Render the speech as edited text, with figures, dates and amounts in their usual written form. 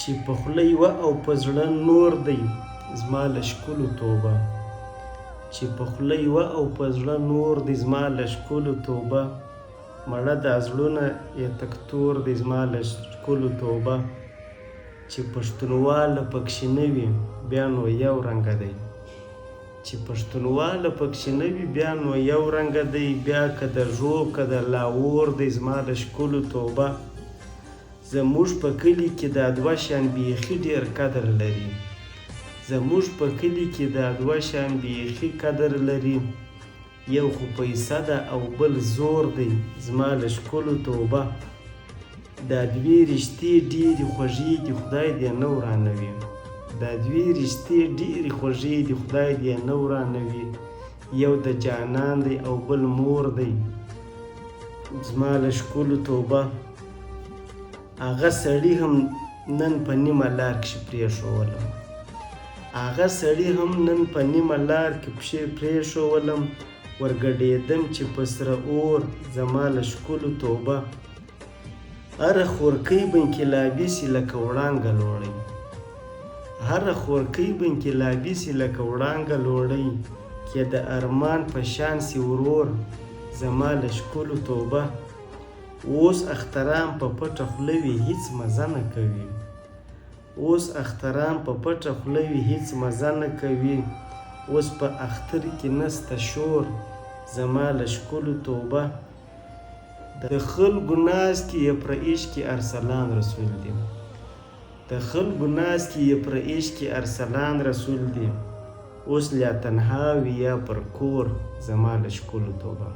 چې په خوله یوه او په زړه نور دی زما له ښکلو توبه، چې په خوله یوه او په زړه نور دی زما له ښکلو توبه، مړه دا زړونه یې تک تور دی زما له ښکلو توبه، چې پښتونواله پکښې نه وي بیا نو یو رنګه دی، چې پښتونواله پکښې نه وي بیا نو یو رنګه دی، بیا که د ژوب که د لاور دی زما له ښکلو توبه، زموږ په کلي کې دا دوه شیان بیخي ډېر قدر لري، زموږ په کلي کې دا دوه شیان بیخي قدر لري، یو خو پیسه ده او بل زور دی زما له ښکلو توبه، دا دوې رشتې ډېرې خوږې دي خدای دې نه ورانوي، دا دوې رشتې ډېرې خوږې دي خدای دې نه ورانوي، یو د جانان دی او بل مور دی زما له ښکلو توبه، هغه سړي هم نن په نیمه لار کښې پرېښولم، هغه سړي هم نن په نیمه لار کې پښې پرېښولم، ورګډېدم چې په سره اور زما له ښکلو توبه، هره خورکۍ به انقلابي سي لکه وړانګه لوړۍ، هره خورکۍ به انقلابي سي لکه وړانګه لوړۍ، کې د ارمان په شان سي ورور زما له ښکلو توبه، اوس اختران په پټه خوله وي هېڅ مزه نه کوي، اوس اختران په پټه خوله وي هېڅ مزه نه کوي، اوس په اختر کې نسته شور زما له ښکلو توبه، د خلکو ناز کې یې پر عشق ارسلان رسول دی، د خلکو ناز کې یې پر عشق ارسلان رسول دی، اوس لا تنها وي یا پر کور زما له ښکلو توبه.